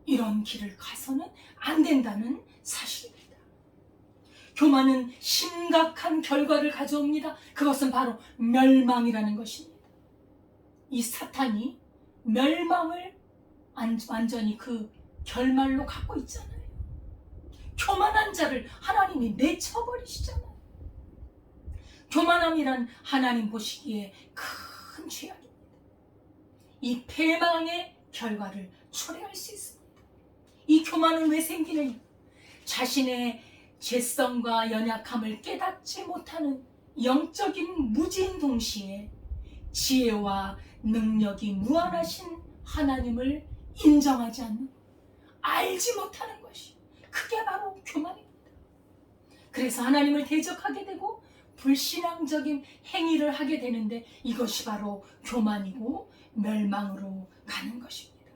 이런 길을 가서는 안 된다는 사실입니다. 교만은 심각한 결과를 가져옵니다. 그것은 바로 멸망이라는 것입니다. 이 사탄이 멸망을 완전히 그 결말로 갖고 있잖아요. 교만한 자를 하나님이 내쳐버리시잖아요. 교만함이란 하나님 보시기에 큰 죄악입니다. 이 패망의 결과를 초래할 수 있습니다. 이 교만은 왜 생기느냐? 자신의 죄성과 연약함을 깨닫지 못하는 영적인 무지인 동시에 지혜와 능력이 무한하신 하나님을 인정하지 않는, 알지 못하는 것이, 그게 바로 교만입니다. 그래서 하나님을 대적하게 되고 불신앙적인 행위를 하게 되는데 이것이 바로 교만이고 멸망으로 가는 것입니다.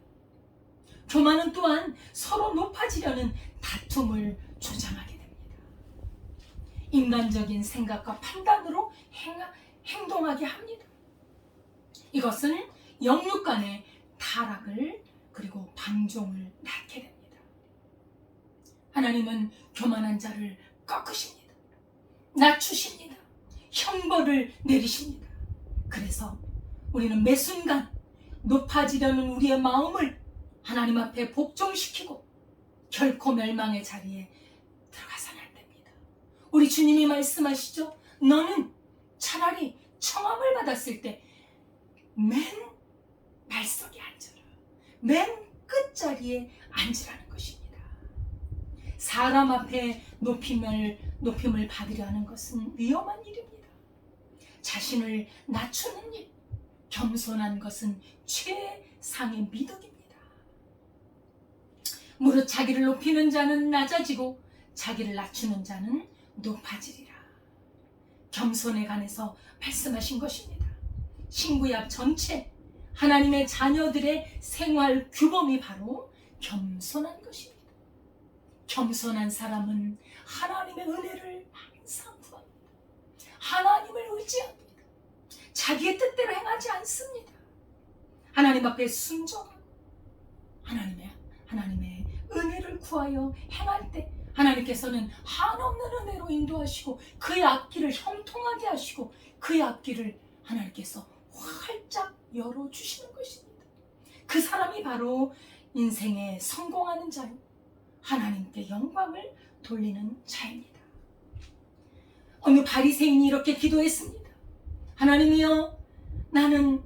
교만은 또한 서로 높아지려는 다툼을 조장하게 됩니다. 인간적인 생각과 판단으로 행동하게 합니다. 이것은 영육 간의 타락을 그리고 방종을 낳게 됩니다. 하나님은 교만한 자를 꺾으십니다. 낮추십니다. 형벌을 내리십니다. 그래서 우리는 매 순간 높아지려는 우리의 마음을 하나님 앞에 복종시키고 결코 멸망의 자리에 들어가서는 안 됩니다. 우리 주님이 말씀하시죠. 너는 차라리 청함을 받았을 때 맨 발석에 앉아라. 맨 끝자리에 앉으라는 것입니다. 사람 앞에 높임을 받으려 하는 것은 위험한 일입니다. 자신을 낮추는 일, 겸손한 것은 최상의 미덕입니다. 무릇 자기를 높이는 자는 낮아지고 자기를 낮추는 자는 높아지리라. 겸손에 관해서 말씀하신 것입니다. 신구약 전체 하나님의 자녀들의 생활 규범이 바로 겸손한 것입니다. 겸손한 사람은 하나님의 은혜를 항상 구합니다. 하나님을 의지합니다. 자기의 뜻대로 행하지 않습니다. 하나님 앞에 순종하고 하나님의 은혜를 구하여 행할 때 하나님께서는 한없는 은혜로 인도하시고 그의 앞길을 형통하게 하시고 그의 앞길을 하나님께서 활짝 열어주시는 것입니다. 그 사람이 바로 인생에 성공하는 자요, 하나님께 영광을 돌리는 자입니다. 어느 바리새인이 이렇게 기도했습니다. 하나님이여, 나는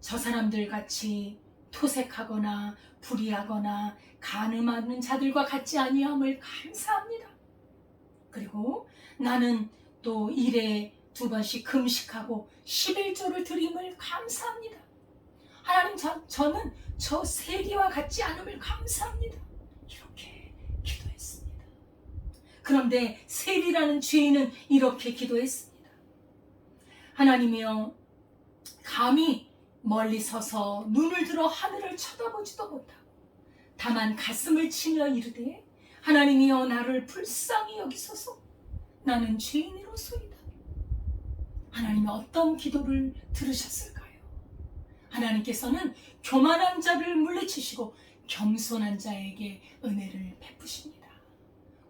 저 사람들 같이 토색하거나 불의하거나 간음하는 자들과 같지 아니함을 감사합니다. 그리고 나는 또 일에 2번씩 금식하고 11조를 드림을 감사합니다. 하나님, 저는 저 세리와 같지 않음을 감사합니다. 이렇게 기도했습니다. 그런데 세리라는 죄인은 이렇게 기도했습니다. 하나님이여, 감히 멀리 서서 눈을 들어 하늘을 쳐다보지도 못하고 다만 가슴을 치며 이르되 하나님이여, 나를 불쌍히 여기소서. 나는 죄인이로소이다. 하나님이 어떤 기도를 들으셨을까요? 하나님께서는 교만한 자를 물리치시고 겸손한 자에게 은혜를 베푸십니다.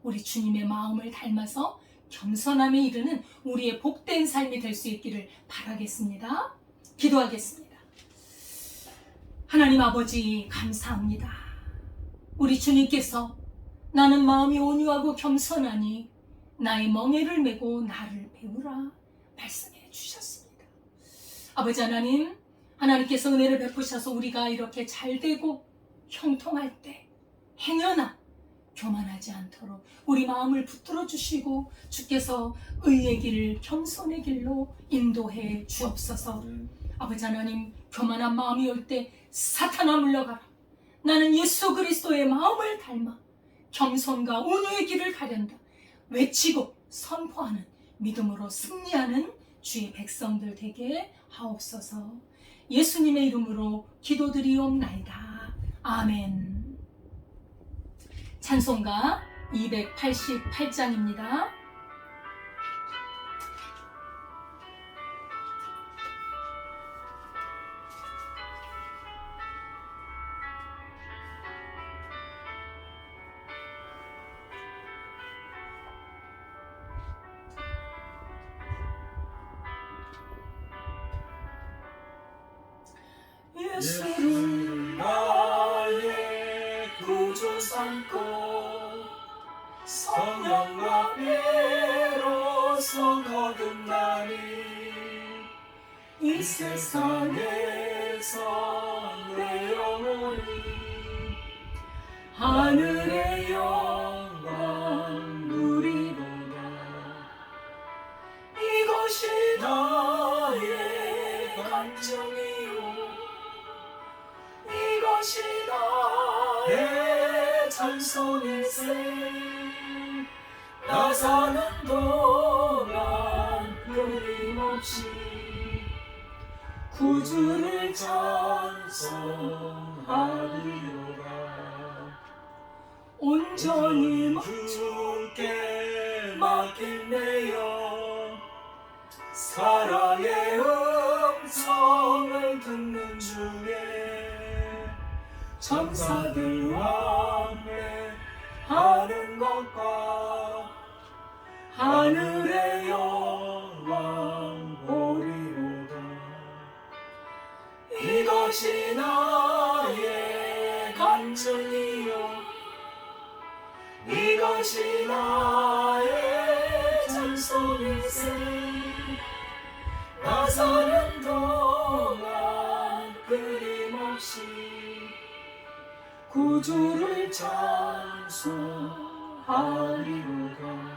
우리 주님의 마음을 닮아서 겸손함에 이르는 우리의 복된 삶이 될 수 있기를 바라겠습니다. 기도하겠습니다. 하나님 아버지, 감사합니다. 우리 주님께서 나는 마음이 온유하고 겸손하니 나의 멍에를 메고 나를 배우라 말씀해 주셨습니다. 아버지 하나님, 하나님께서 은혜를 베푸셔서 우리가 이렇게 잘되고 형통할 때 행여나 교만하지 않도록 우리 마음을 붙들어 주시고 주께서 의의 길, 겸손의 길로 인도해 주옵소서. 아버지 하나님, 교만한 마음이 올 때 사탄아 물러가라. 나는 예수 그리스도의 마음을 닮아 겸손과 온유의 길을 가련다 외치고 선포하는 믿음으로 승리하는 주의 백성들 되게 하옵소서. 예수님의 이름으로 기도드리옵나이다. 아멘. 찬송가 288장입니다. 예수를 나의 구주 삼고 성령과 배로서 거듭나니 이 세상에서 내 영혼이 하늘의 영광 누리도다. 이것이 나의 간증이요, 이것이 나의 찬송일세. 나 사는 동안 끊임없이 구주를 찬송하리로다. 온전히 주께 맡긴 내 영, 사랑의 음성을 듣는 중에 천사들 왕래하는 것과 하늘의 영광 보리로다. 이것이 나의 간증이요, 이것이 나의 찬송일세. 나 사는 동안 끊임없이 구주를 찬송하리로다.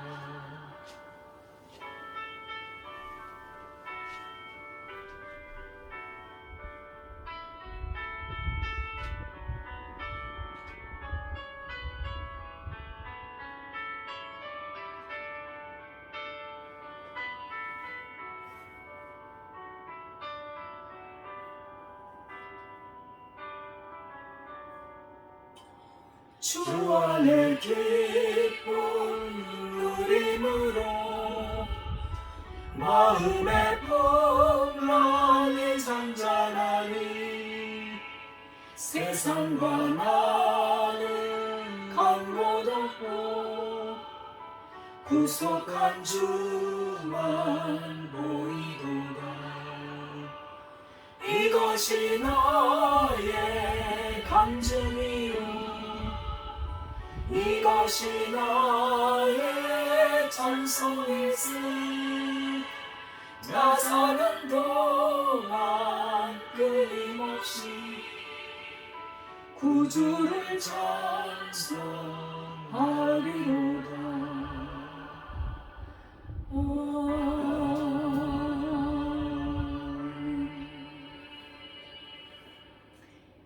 주 안에 기쁨 누림으로 마음의 풍랑이 잔잔하니 세상과 나는 간 곳 없고 구속한 주만 보이도다. 이것이 나의 간증이요, 이것이 나의 찬송일세. 나 사는 동안 끊임없이 구주를 찬송하리로다.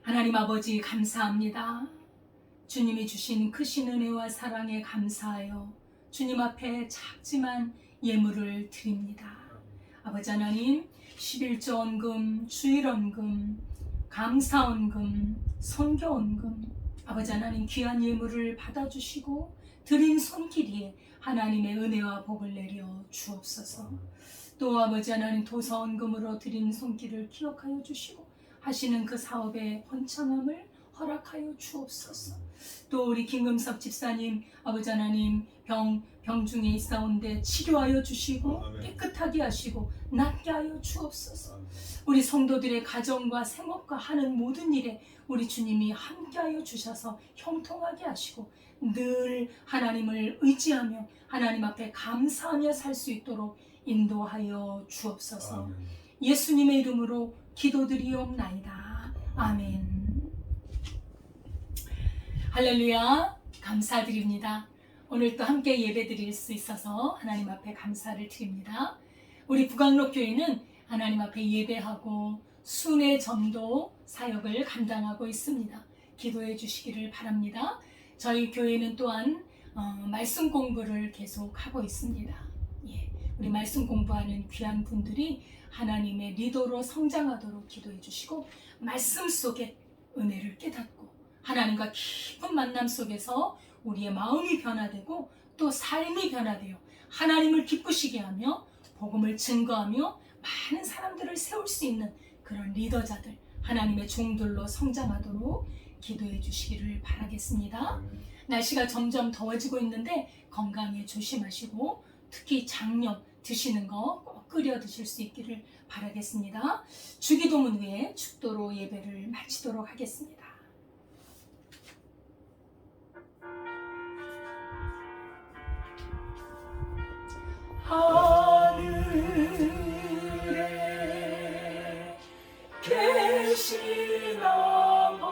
하나님 아버지 감사합니다. 주님이 주신 크신 은혜와 사랑에 감사하여 주님 앞에 작지만 예물을 드립니다. 아버지 하나님, 11조 헌금, 주일 헌금, 감사 헌금, 선교 헌금, 아버지 하나님 귀한 예물을 받아주시고 드린 손길이에 하나님의 은혜와 복을 내려 주옵소서. 또 아버지 하나님 도서 헌금으로 드린 손길을 기억하여 주시고 하시는 그 사업의 번창함을 허락하여 주옵소서. 또 우리 김금섭 집사님, 아버지 하나님 병 중에 있사온데 치료하여 주시고 깨끗하게 하시고 낫게 하여 주옵소서. 우리 성도들의 가정과 생업과 하는 모든 일에 우리 주님이 함께하여 주셔서 형통하게 하시고 늘 하나님을 의지하며 하나님 앞에 감사하며 살 수 있도록 인도하여 주옵소서. 예수님의 이름으로 기도드리옵나이다. 아멘. 할렐루야. 감사드립니다. 오늘 또 함께 예배드릴 수 있어서 하나님 앞에 감사를 드립니다. 우리 북악록교회는 하나님 앞에 예배하고 순회 전도 사역을 감당하고 있습니다. 기도해 주시기를 바랍니다. 저희 교회는 또한 말씀 공부를 계속하고 있습니다. 우리 말씀 공부하는 귀한 분들이 하나님의 리더로 성장하도록 기도해 주시고 말씀 속에 은혜를 깨닫고 하나님과 깊은 만남 속에서 우리의 마음이 변화되고 또 삶이 변화되어 하나님을 기쁘시게 하며 복음을 증거하며 많은 사람들을 세울 수 있는 그런 리더자들, 하나님의 종들로 성장하도록 기도해 주시기를 바라겠습니다. 날씨가 점점 더워지고 있는데 건강에 조심하시고 특히 장염 드시는 거 꼭 끓여 드실 수 있기를 바라겠습니다. 주기도문 후에 축도로 예배를 마치도록 하겠습니다. 하늘에 계신 아버지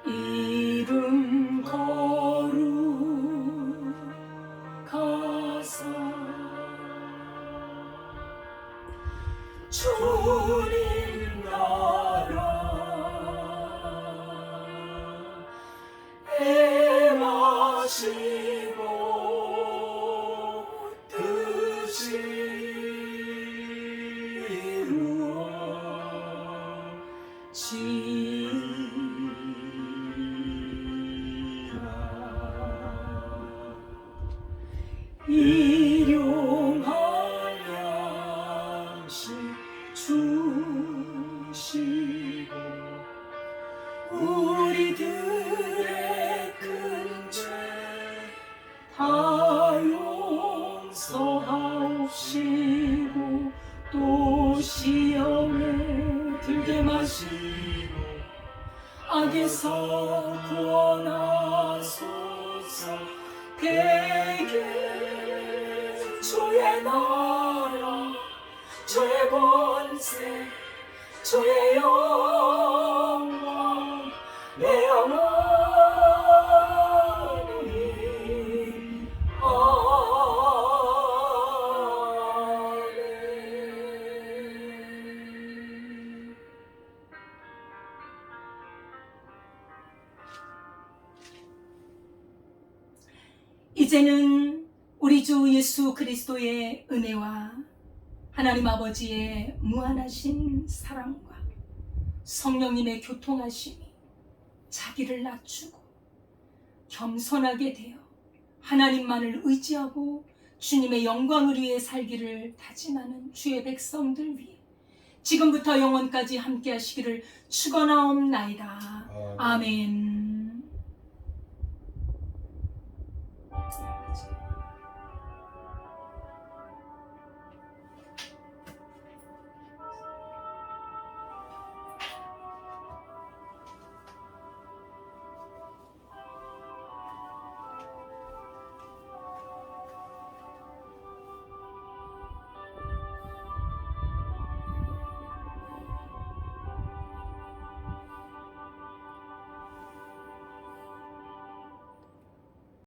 이름 거룩하사 주님 나라 행하시고 뜻이 이루어지라. 일용할 양식 주시고 우리들의 큰 죄 다 용서하옵시고 또 시험에 들게 마시고 악에서 구원하소서. 대개 주의 나라 주의 권세 주의 영광 내 영원히 아멘. 이제는 우리 주 예수 그리스도의 은혜와 하나님 아버지의 무한하신 사랑과 성령님의 교통하심이 자기를 낮추고 겸손하게 되어 하나님만을 의지하고 주님의 영광을 위해 살기를 다짐하는 주의 백성들 위해 지금부터 영원까지 함께 하시기를 축원하옵나이다. 아멘.